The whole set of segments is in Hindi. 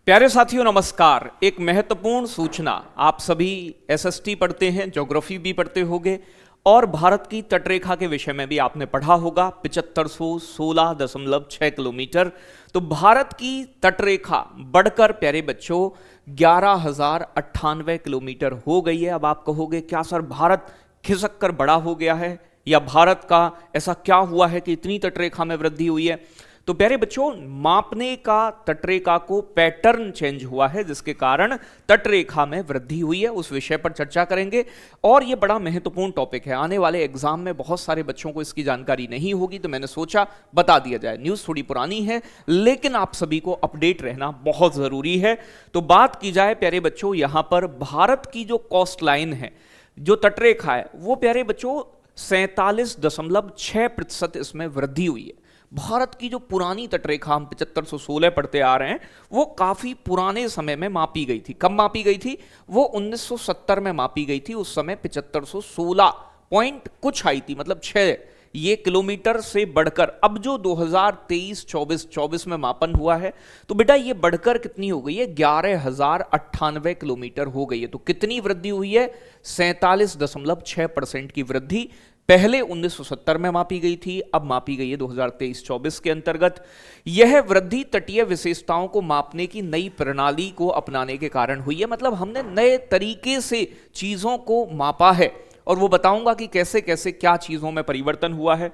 प्यारे साथियों नमस्कार। एक महत्वपूर्ण सूचना, आप सभी एसएसटी पढ़ते हैं, ज्योग्राफी भी पढ़ते होंगे और भारत की तटरेखा के विषय में भी आपने पढ़ा होगा 7516.6 किलोमीटर। तो भारत की तटरेखा बढ़कर प्यारे बच्चों 11,098 किलोमीटर हो गई है। अब आप कहोगे क्या सर भारत खिसक कर बड़ा हो गया है या भारत का ऐसा क्या हुआ है कि इतनी तटरेखा में वृद्धि हुई है? तो प्यारे बच्चों, मापने का तटरेखा को पैटर्न चेंज हुआ है जिसके कारण तटरेखा में वृद्धि हुई है। उस विषय पर चर्चा करेंगे और यह बड़ा महत्वपूर्ण टॉपिक है। आने वाले एग्जाम में बहुत सारे बच्चों को इसकी जानकारी नहीं होगी, तो मैंने सोचा बता दिया जाए। न्यूज़ थोड़ी पुरानी है लेकिन आप सभी को अपडेट रहना बहुत जरूरी है। तो बात की जाए प्यारे बच्चों, यहां पर भारत की जो कोस्ट लाइन है, जो तटरेखा है, वो प्यारे बच्चों 47.6% इसमें वृद्धि हुई है। भारत की जो पुरानी तटरेखा हम 7516 पढ़ते आ रहे हैं, वो काफी पुराने समय में मापी गई थी। कब मापी गई थी? वो 1970 में मापी गई थी। उस समय 7516 पॉइंट कुछ आई थी, मतलब 6 ये किलोमीटर से बढ़कर अब जो 2023-24 में मापन हुआ है, तो बेटा ये बढ़कर कितनी हो गई है? 11,098 किलोमीटर हो गई है। तो कितनी वृद्धि हुई है? 47.6% की वृद्धि पहले 1970 में मापी गई थी, अब मापी गई है 2023-24 के अंतर्गत। यह वृद्धि तटीय विशेषताओं को मापने की नई प्रणाली को अपनाने के कारण हुई है। मतलब हमने नए तरीके से चीजों को मापा है और वो बताऊंगा कि कैसे कैसे क्या चीजों में परिवर्तन हुआ है।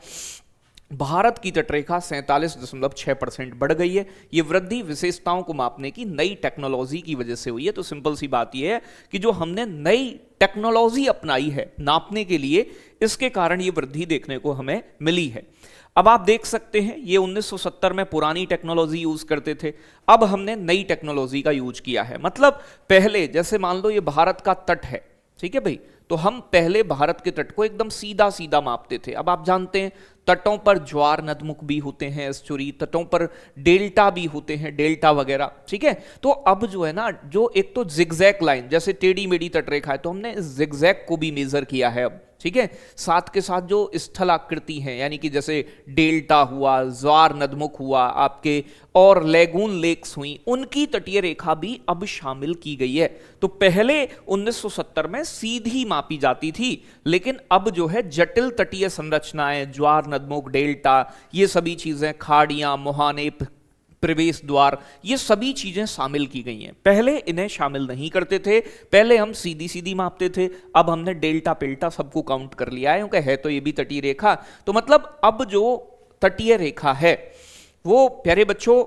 भारत की तटरेखा 47.6% बढ़ गई है। यह वृद्धि विशेषताओं को मापने की नई टेक्नोलॉजी की वजह से हुई है। तो सिंपल सी बात यह है कि जो हमने नई टेक्नोलॉजी अपनाई है नापने के लिए, इसके कारण यह वृद्धि देखने को हमें मिली है। अब आप देख सकते हैं, ये 1970 में पुरानी टेक्नोलॉजी यूज करते थे, अब हमने नई टेक्नोलॉजी का यूज किया है। मतलब पहले जैसे मान लो ये भारत का तट है, ठीक है भाई, तो हम पहले भारत के तट को एकदम सीधा सीधा मापते थे। अब आप जानते हैं तटों पर ज्वार नदमुख भी होते हैं, एस्चुरी, तटों पर डेल्टा भी होते हैं, डेल्टा वगैरह, ठीक है। तो अब जो है ना, जो एक तो जिगजैग लाइन, जैसे टेढ़ी मेढ़ी तटरेखा है, तो हमने इस जिगजैग को भी मेजर किया है अब, ठीक है। साथ के साथ जो स्थलाकृति हैं, यानी कि जैसे डेल्टा हुआ, ज्वार नदमुख हुआ आपके, और लेगून लेक्स हुई, उनकी तटीय रेखा भी अब शामिल की गई है। तो पहले 1970 में सीधी मापी जाती थी, लेकिन अब जो है जटिल तटीय संरचनाएं, ज्वार नदमुख, डेल्टा, ये सभी चीजें, खाड़ियां, मुहाने, प्रवेश द्वार, ये सभी चीजें शामिल की गई हैं। पहले इन्हें शामिल नहीं करते थे, पहले हम सीधी सीधी मापते थे, अब हमने डेल्टा पेल्टा सबको काउंट कर लिया है, क्योंकि है तो ये भी तटीय रेखा। तो मतलब अब जो तटीय रेखा है वो प्यारे बच्चों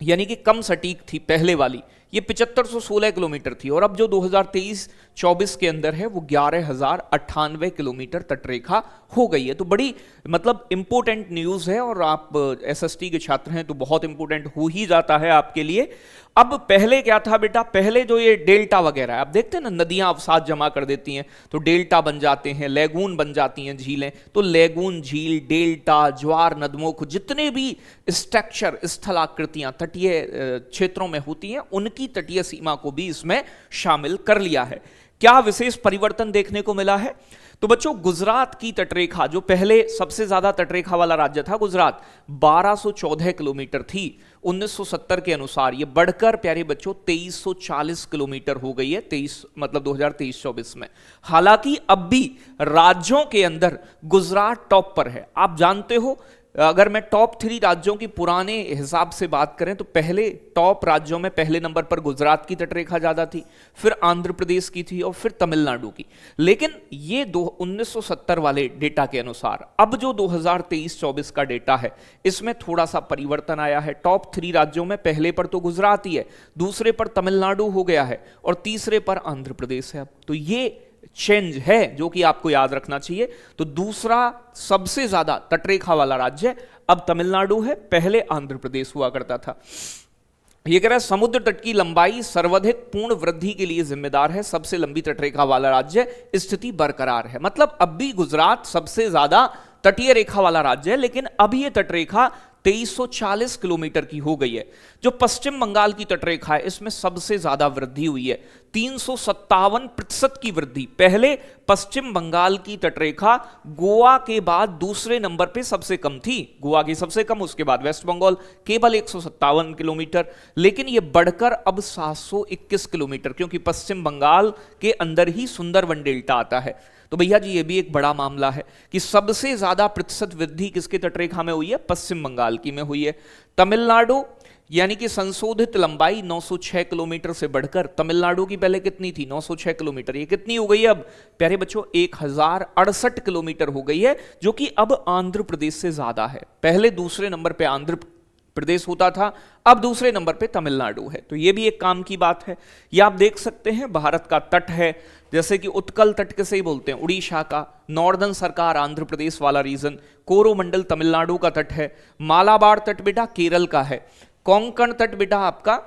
यानी कि कम सटीक थी पहले वाली, ये 7516 किलोमीटर थी, और अब जो 2023-24 के अंदर है वो 11,098 किलोमीटर तटरेखा हो गई है। तो बड़ी मतलब इंपॉर्टेंट न्यूज है, और आप एसएसटी के छात्र हैं तो बहुत इंपॉर्टेंट हो ही जाता है आपके लिए। अब पहले क्या था बेटा? पहले जो ये डेल्टा वगैरह आप देखते हैं ना, नदियां अवसाद जमा कर देती हैं तो डेल्टा बन जाते हैं, लेगून बन जाती हैं, झीलें। तो लेगून, झील, डेल्टा, ज्वार नदमुख, जितने भी स्ट्रक्चर, स्थलाकृतियां तटीय क्षेत्रों में होती हैं, उनकी तटीय सीमा को भी इसमें शामिल कर लिया है। क्या विशेष परिवर्तन देखने को मिला है? तो बच्चों, गुजरात की तटरेखा, जो पहले सबसे ज्यादा तटरेखा वाला राज्य था गुजरात, 1214 किलोमीटर थी 1970 के अनुसार, ये बढ़कर प्यारे बच्चों 2340 किलोमीटर हो गई है 2023-24 में। हालांकि अब भी राज्यों के अंदर गुजरात टॉप पर है। आप जानते हो, अगर मैं टॉप 3 राज्यों की पुराने हिसाब से बात करें तो पहले टॉप राज्यों में पहले नंबर पर गुजरात की तटरेखा ज्यादा थी, फिर आंध्र प्रदेश की थी और फिर तमिलनाडु की। लेकिन ये 1970 वाले डेटा के अनुसार अब जो 2023-24 का डेटा है, इसमें थोड़ा सा परिवर्तन आया है। टॉप 3 राज्यों में पहले पर तो गुजरात ही है, दूसरे पर तमिलनाडु हो गया है और तीसरे पर आंध्र प्रदेश है। अब तो ये चेंज है जो कि आपको याद रखना चाहिए। तो दूसरा सबसे ज्यादा तटरेखा वाला राज्य अब तमिलनाडु है, पहले आंध्र प्रदेश हुआ करता था। ये कह रहा है समुद्र तट की लंबाई सर्वाधिक पूर्ण वृद्धि के लिए जिम्मेदार है, सबसे लंबी तटरेखा वाला राज्य, स्थिति बरकरार है। मतलब अब भी गुजरात सबसे ज्यादा तटीय रेखा वाला राज्य है, लेकिन अब ये तटरेखा 2340 किलोमीटर की हो गई है। जो पश्चिम बंगाल की तटरेखा है इसमें सबसे ज्यादा वृद्धि हुई है, 357% की वृद्धि। पहले पश्चिम बंगाल की तटरेखा गोवा के बाद दूसरे नंबर पे सबसे कम थी, गोवा की सबसे कम, उसके बाद वेस्ट बंगाल केवल 157 किलोमीटर, लेकिन यह बढ़कर अब 721 किलोमीटर, क्योंकि पश्चिम बंगाल के अंदर ही सुंदरवन डेल्टा आता है। तो भैया जी ये भी एक बड़ा मामला है कि सबसे ज्यादा प्रतिशत वृद्धि किसके तटरेखा में हुई है, पश्चिम बंगाल की में हुई है। तमिलनाडु यानी कि संशोधित लंबाई 906 किलोमीटर से बढ़कर, तमिलनाडु की पहले कितनी थी 906 किलोमीटर, ये कितनी हो गई है अब प्यारे बच्चों 1068 किलोमीटर हो गई है, जो कि अब आंध्र प्रदेश से ज्यादा है। पहले दूसरे नंबर पे आंध्र प्रदेश होता था, अब दूसरे नंबर पे तमिलनाडु है। तो ये भी एक काम की बात है। ये आप देख सकते हैं भारत का तट है, जैसे कि उत्कल तट किसे ही बोलते हैं, उड़ीसा का, नॉर्दर्न सरकार आंध्र प्रदेश वाला रीजन, कोरोमंडल तमिलनाडु का तट है, मालाबार तट बेटा केरल का है, कोंकण तट बेटा आपका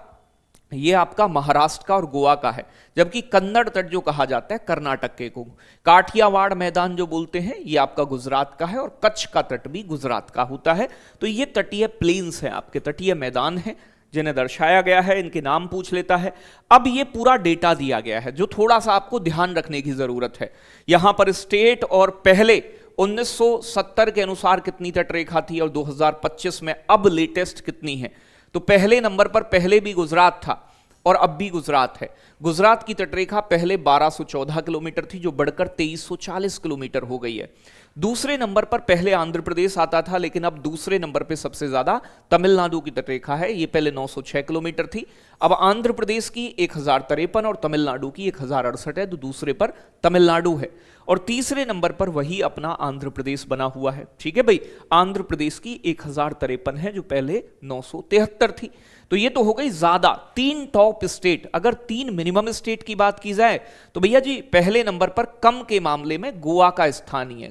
ये आपका महाराष्ट्र का और गोवा का है, जबकि कन्नड़ तट जो कहा जाता है कर्नाटक के को, काठियावाड़ मैदान जो बोलते हैं ये आपका गुजरात का है, और कच्छ का तट भी गुजरात का होता है। तो ये तटीय प्लेन्स हैं, आपके तटीय मैदान हैं जिन्हें दर्शाया गया है, इनके नाम पूछ लेता है। अब ये पूरा डेटा दिया गया है जो थोड़ा सा आपको ध्यान रखने की जरूरत है। यहां पर स्टेट और पहले 1970 के अनुसार कितनी तटरेखा थी और 2025 में अब लेटेस्ट कितनी है। तो पहले नंबर पर पहले भी गुजरात था और अब भी गुजरात है। गुजरात की तटरेखा पहले 1214 किलोमीटर थी जो बढ़कर 2340 किलोमीटर हो गई है। दूसरे नंबर पर पहले आंध्र प्रदेश आता था, लेकिन अब दूसरे नंबर पे सबसे ज्यादा तमिलनाडु की तटरेखा है। ये पहले 906 किलोमीटर थी, अब आंध्र प्रदेश की 1053 और तमिलनाडु की 1068 है, तो दूसरे पर तमिलनाडु है। और तीसरे नंबर पर वही अपना आंध्र प्रदेश बना हुआ है। ठीक है भाई, आंध्र प्रदेश की 1053 है जो पहले 973 थी। तो ये तो हो गई ज्यादा, 3 टॉप स्टेट। अगर 3 मिनिमम स्टेट की बात की जाए तो भैया जी पहले नंबर पर कम के मामले में गोवा का स्थान ही है।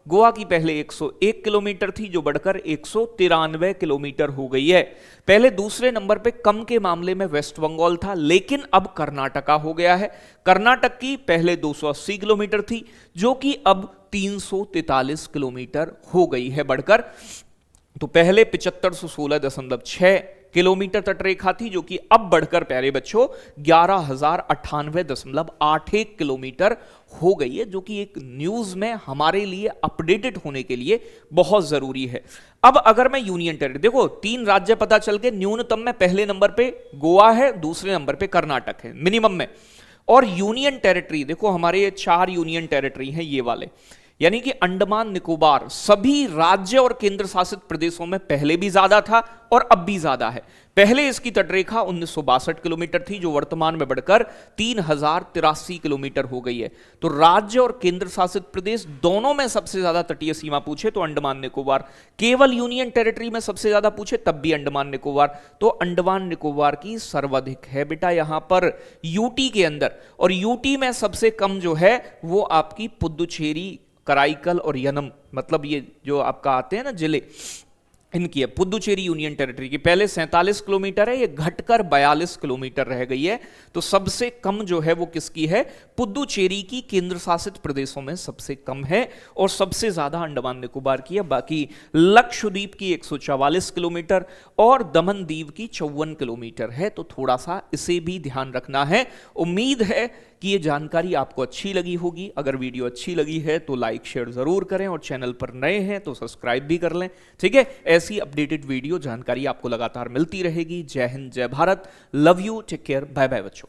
गोवा की पहले 101 किलोमीटर थी जो बढ़कर 193 किलोमीटर हो गई है। पहले दूसरे नंबर पे कम के मामले में वेस्ट बंगाल था, लेकिन अब कर्नाटका हो गया है। कर्नाटक की पहले 280 किलोमीटर थी जो कि अब 343 किलोमीटर हो गई है बढ़कर। तो पहले 7516.6 किलोमीटर तटरेखा थी जो कि अब बढ़कर प्यारे बच्चों 11,098.81 किलोमीटर हो गई है, जो कि एक न्यूज में हमारे लिए अपडेटेड होने के लिए बहुत जरूरी है। अब अगर मैं यूनियन टेरिटरी, देखो 3 राज्य पता चल के, न्यूनतम में पहले नंबर पे गोवा है, दूसरे नंबर पे कर्नाटक है मिनिमम में, और यूनियन टेरिटरी देखो हमारे ये 4 यूनियन टेरिटरी हैं ये वाले, यानी कि अंडमान निकोबार सभी राज्य और केंद्र शासित प्रदेशों में पहले भी ज्यादा था और अब भी ज्यादा है। पहले इसकी तटरेखा 1962 किलोमीटर थी जो वर्तमान में बढ़कर 3083 किलोमीटर हो गई है। तो राज्य और केंद्र शासित प्रदेश दोनों में सबसे ज्यादा तटीय सीमा पूछे तो अंडमान निकोबार, केवल यूनियन टेरिटरी में सबसे ज्यादा पूछे तब भी अंडमान निकोबार, तो अंडमान निकोबार की सर्वाधिक है बेटा यहां पर यूटी के अंदर, और यूटी में सबसे कम जो है वो आपकी पुदुचेरी, कराईकल और यनम, मतलब ये जो आपका आते हैं ना जिले, इनकी है। पुदुचेरी यूनियन टेरिटरी की पहले 47 किलोमीटर है, ये घटकर 42 किलोमीटर रह गई है। तो सबसे कम जो है वो किसकी है, पुदुचेरी की, केंद्र शासित प्रदेशों में सबसे कम है, और सबसे ज्यादा अंडमान निकोबार की है। बाकी लक्षद्वीप की 144 किलोमीटर और दमन दीव की 54 किलोमीटर है। तो थोड़ा सा इसे भी ध्यान रखना है। उम्मीद है कि ये जानकारी आपको अच्छी लगी होगी। अगर वीडियो अच्छी लगी है तो लाइक शेयर जरूर करें, और चैनल पर नए हैं तो सब्सक्राइब भी कर लें। ठीक है, ऐसी अपडेटेड वीडियो जानकारी आपको लगातार मिलती रहेगी। जय हिंद, जय Bharat, love you, take care, bye bye बच्चों।